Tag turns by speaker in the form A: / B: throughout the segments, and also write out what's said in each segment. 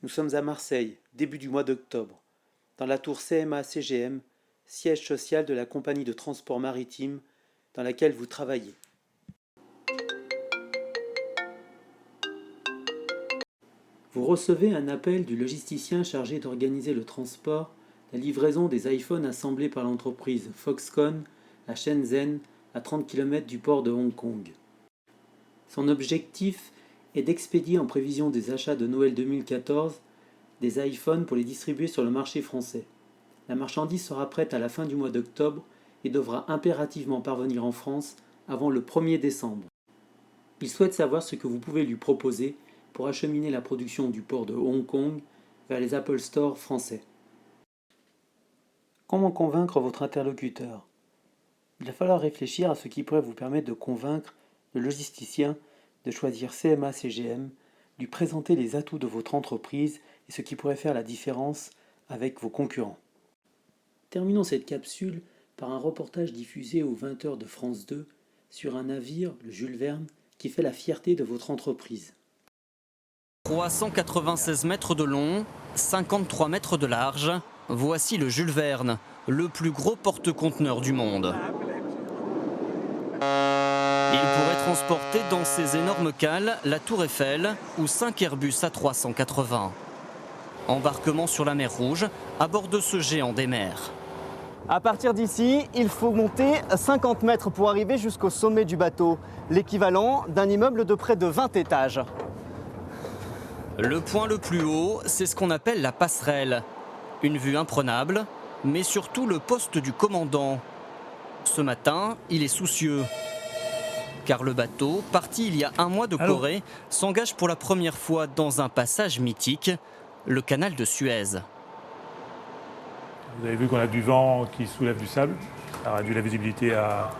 A: Nous sommes à Marseille, début du mois d'octobre, dans la tour CMA-CGM, siège social de la compagnie de transport maritime dans laquelle vous travaillez. Vous recevez un appel du logisticien chargé d'organiser le transport, la livraison des iPhones assemblés par l'entreprise Foxconn à Shenzhen, à 30 km du port de Hong Kong. Son objectif est d'expédier en prévision des achats de Noël 2014 des iPhones pour les distribuer sur le marché français. La marchandise sera prête à la fin du mois d'octobre et devra impérativement parvenir en France avant le 1er décembre. Il souhaite savoir ce que vous pouvez lui proposer pour acheminer la production du port de Hong Kong vers les Apple Store français. Comment convaincre votre interlocuteur ? Il va falloir réfléchir à ce qui pourrait vous permettre de convaincre le logisticien de choisir CMA-CGM, lui présenter les atouts de votre entreprise et ce qui pourrait faire la différence avec vos concurrents. Terminons cette capsule par un reportage diffusé aux 20h de France 2 sur un navire, le Jules Verne, qui fait la fierté de votre entreprise.
B: 396 mètres de long, 53 mètres de large, voici le Jules Verne, le plus gros porte-conteneurs du monde. Il pourrait transporter dans ses énormes cales la Tour Eiffel ou 5 Airbus A380. Embarquement sur la mer Rouge, à bord de ce géant des mers.
C: À partir d'ici, il faut monter 50 mètres pour arriver jusqu'au sommet du bateau, l'équivalent d'un immeuble de près de 20 étages.
B: Le point le plus haut, c'est ce qu'on appelle la passerelle. Une vue imprenable, mais surtout le poste du commandant. Ce matin, il est soucieux. Car le bateau, parti il y a un mois de Corée, s'engage pour la première fois dans un passage mythique, le canal de Suez.
D: Vous avez vu qu'on a du vent qui soulève du sable. Ça réduit la visibilité à...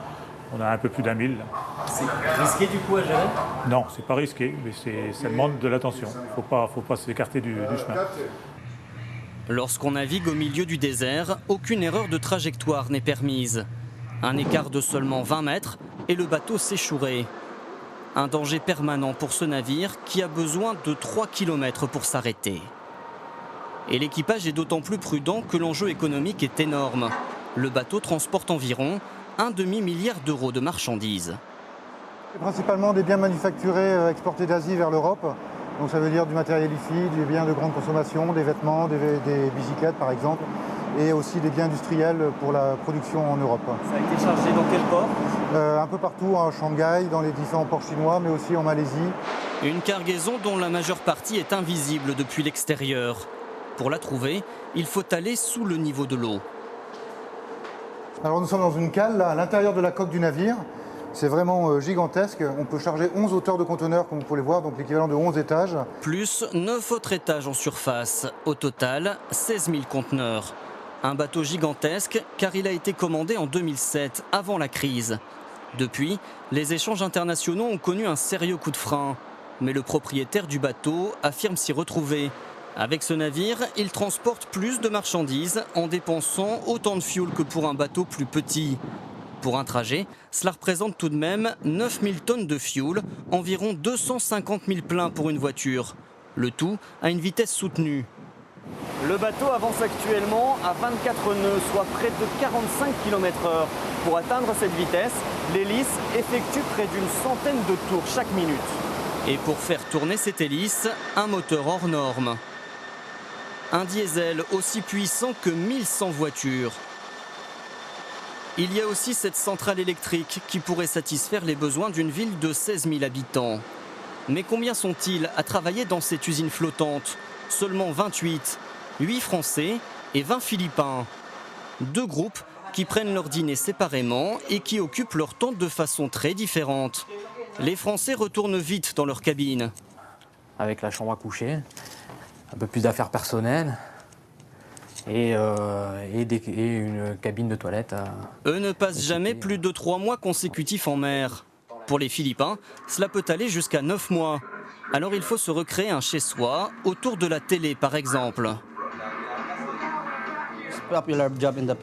D: On a un peu plus d'1 000.
C: C'est risqué du coup à gérer ?
D: Non, c'est pas risqué, mais ça demande de l'attention. Faut pas s'écarter du chemin.
B: Lorsqu'on navigue au milieu du désert, aucune erreur de trajectoire n'est permise. Un écart de seulement 20 mètres et le bateau s'échouerait. Un danger permanent pour ce navire qui a besoin de 3 km pour s'arrêter. Et l'équipage est d'autant plus prudent que l'enjeu économique est énorme. Le bateau transporte environ un demi-milliard d'euros de marchandises.
E: Principalement des biens manufacturés exportés d'Asie vers l'Europe. Donc ça veut dire du matériel IFI, des biens de grande consommation, des vêtements, des bicyclettes par exemple, et aussi des biens industriels pour la production en Europe.
C: Ça a été chargé dans quel port ?
E: Un peu partout, à Shanghai, dans les différents ports chinois, mais aussi en Malaisie.
B: Une cargaison dont la majeure partie est invisible depuis l'extérieur. Pour la trouver, il faut aller sous le niveau de l'eau.
E: Alors nous sommes dans une cale, là, à l'intérieur de la coque du navire. C'est vraiment gigantesque. On peut charger 11 hauteurs de conteneurs, comme vous pouvez le voir, donc l'équivalent de 11 étages.
B: Plus 9 autres étages en surface. Au total, 16 000 conteneurs. Un bateau gigantesque, car il a été commandé en 2007, avant la crise. Depuis, les échanges internationaux ont connu un sérieux coup de frein. Mais le propriétaire du bateau affirme s'y retrouver. Avec ce navire, il transporte plus de marchandises en dépensant autant de fioul que pour un bateau plus petit. Pour un trajet, cela représente tout de même 9000 tonnes de fioul, environ 250 000 pleins pour une voiture. Le tout à une vitesse soutenue.
C: Le bateau avance actuellement à 24 nœuds, soit près de 45 km/h. Pour atteindre cette vitesse, l'hélice effectue près d'une centaine de tours chaque minute.
B: Et pour faire tourner cette hélice, un moteur hors norme. Un diesel aussi puissant que 1100 voitures. Il y a aussi cette centrale électrique qui pourrait satisfaire les besoins d'une ville de 16 000 habitants. Mais combien sont-ils à travailler dans cette usine flottante ? Seulement 28, 8 Français et 20 Philippins. Deux groupes qui prennent leur dîner séparément et qui occupent leur temps de façon très différente. Les Français retournent vite dans leur cabine.
F: Avec la chambre à coucher, un peu plus d'affaires personnelles et une cabine de toilette.
B: Eux ne passent jamais plus de 3 mois consécutifs en mer. Pour les Philippins, cela peut aller jusqu'à 9 mois. Alors il faut se recréer un chez-soi, autour de la télé par exemple.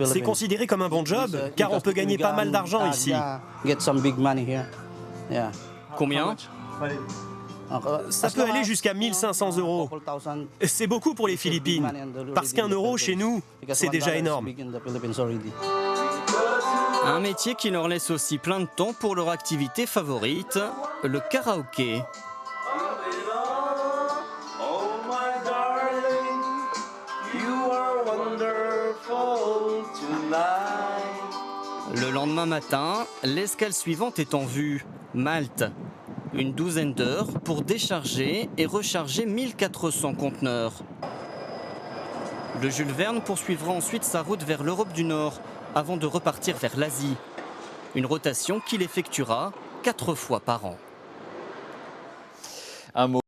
G: C'est considéré comme un bon job, car on peut gagner pas mal d'argent ici.
B: Combien ?
G: Ça peut aller jusqu'à 1500 €. C'est beaucoup pour les Philippines, parce qu'un euro chez nous, c'est déjà énorme.
B: Un métier qui leur laisse aussi plein de temps pour leur activité favorite, le karaoké. Le lendemain matin, l'escale suivante est en vue, Malte. Une douzaine d'heures pour décharger et recharger 1400 conteneurs. Le Jules Verne poursuivra ensuite sa route vers l'Europe du Nord avant de repartir vers l'Asie. Une rotation qu'il effectuera 4 fois par an.